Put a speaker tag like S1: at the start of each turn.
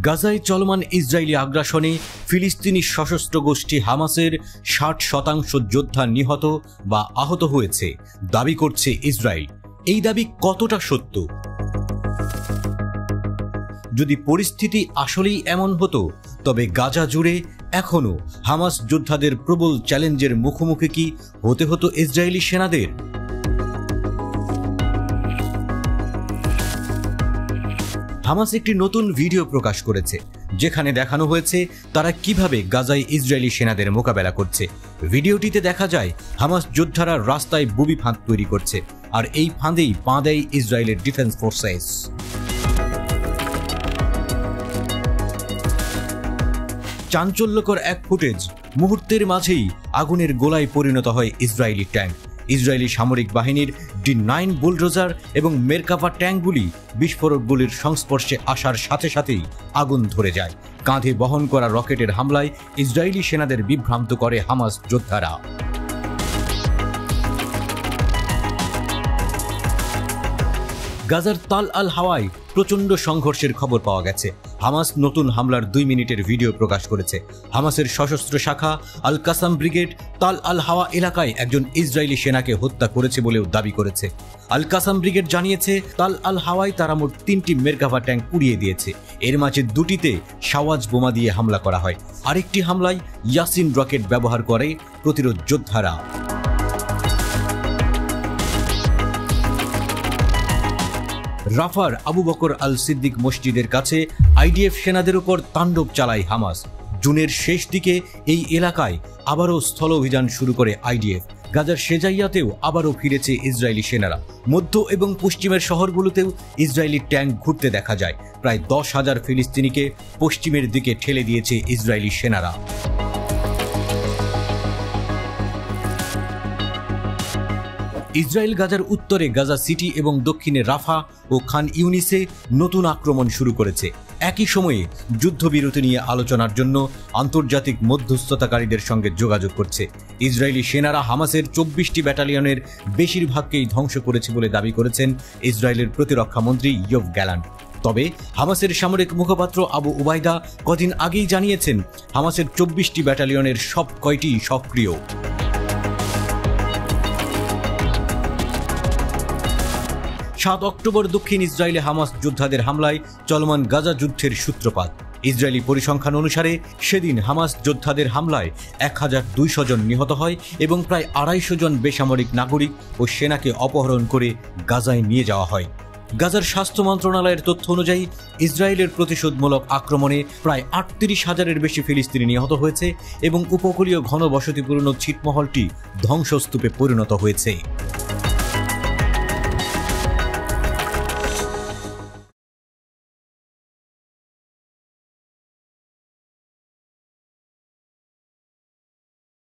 S1: গাজায় চলমান ইসরায়েলি আগ্রাসনে ফিলিস্তিনি সশস্ত্র গোষ্ঠী হামাসের 60% যোদ্ধা নিহত বা আহত হয়েছে দাবি করছে ইসরায়েল। এই দাবি কতটা সত্য? যদি পরিস্থিতি আসলেই এমন হতো তবে গাজা জুড়ে এখনো হামাস যোদ্ধাদের প্রবল চ্যালেঞ্জের মুখোমুখি কি হতে হতো ইসরায়েলি সেনাদের? হামাস একটি নতুন ভিডিও প্রকাশ করেছে যেখানে দেখানো হয়েছে তারা কিভাবে গাজায় ইসরায়েলি সেনাদের মোকাবেলা করছে। ভিডিওটিতে দেখা যায় হামাস যোদ্ধারা রাস্তায় বুবি ফাঁদ তৈরি করছে, আর এই ফাঁদেই পা দেয় ইসরায়েলের ডিফেন্স ফোর্সেস। চাঞ্চল্যকর এক ফুটেজ, মুহূর্তের মাঝেই আগুনের গোলায় পরিণত হয় ইসরায়েলি ট্যাঙ্ক। ইসরায়েলি সামরিক বাহিনীর D9 বুলডোজার এবং মেরকাভা ট্যাঙ্কগুলি বিস্ফোরকগুলির সংস্পর্শে আসার সাথে সাথেই আগুন ধরে যায়। কাঁধে বহন করা রকেটের হামলায় ইসরায়েলি সেনাদের বিভ্রান্ত করে হামাস যোদ্ধারা। গাজার তাল আল হাওয়ায় প্রচণ্ড সংঘর্ষের খবর পাওয়া গেছে। হামাস নতুন হামলার 2 মিনিটের ভিডিও প্রকাশ করেছে। হামাসের সশস্ত্র শাখা আল কাসাম ব্রিগেড তাল আল হাওয়া এলাকায় একজন ইসরায়েলি সেনাকে হত্যা করেছে বলেও দাবি করেছে। আল কাসাম ব্রিগেড জানিয়েছে তাল আল হাওয়ায় তারা মোট 3টি মেরকাভা ট্যাঙ্ক পুড়িয়ে দিয়েছে। এর মাঝে 2টিতে সাওয়াজ বোমা দিয়ে হামলা করা হয়, আরেকটি হামলায় ইয়াসিন রকেট ব্যবহার করে প্রতিরোধ যোদ্ধারা। রাফার আবু বকর আল সিদ্দিক মসজিদের কাছে আইডিএফ সেনাদের উপর তাণ্ডব চালায় হামাস। জুনের শেষ দিকে এই এলাকায় আবারও স্থল অভিযান শুরু করে আইডিএফ। গাজার শেজাইয়াতেও আবারও ফিরেছে ইসরায়েলি সেনারা। মধ্য এবং পশ্চিমের শহরগুলোতেও ইসরায়েলি ট্যাঙ্ক ঘুরতে দেখা যায়। প্রায় 10,000 ফিলিস্তিনিকে পশ্চিমের দিকে ঠেলে দিয়েছে ইসরায়েলি সেনারা। ইসরায়েল গাজার উত্তরে গাজা সিটি এবং দক্ষিণে রাফা ও খান ইউনিসে নতুন আক্রমণ শুরু করেছে। একই সময়ে যুদ্ধবিরতি নিয়ে আলোচনার জন্য আন্তর্জাতিক মধ্যস্থতাকারীদের সঙ্গে যোগাযোগ করছে। ইসরায়েলি সেনারা হামাসের 24টি ব্যাটালিয়নের বেশিরভাগকেই ধ্বংস করেছে বলে দাবি করেছেন ইসরায়েলের প্রতিরক্ষা মন্ত্রী ইয়োভ গ্যালান্ট। তবে হামাসের সামরিক মুখপাত্র আবু উবাইদা কদিন আগেই জানিয়েছেন হামাসের 24টি ব্যাটালিয়নের সব কয়টি সক্রিয়। 7 অক্টোবর দক্ষিণ ইসরায়েলে হামাস যোদ্ধাদের হামলায় চলমান গাজা যুদ্ধের সূত্রপাত। ইসরায়েলি পরিসংখ্যান অনুসারে সেদিন হামাস যোদ্ধাদের হামলায় 1200 জন নিহত হয় এবং প্রায় 250 জন বেসামরিক নাগরিক ও সেনাকে অপহরণ করে গাজায় নিয়ে যাওয়া হয়। গাজার স্বাস্থ্য মন্ত্রণালয়ের তথ্য অনুযায়ী ইসরায়েলের প্রতিশোধমূলক আক্রমণে প্রায় 38,000-এর বেশি ফিলিস্তিনি নিহত হয়েছে এবং উপকূলীয় ঘনবসতিপূর্ণ ছিটমহলটি ধ্বংসস্তূপে পরিণত হয়েছে।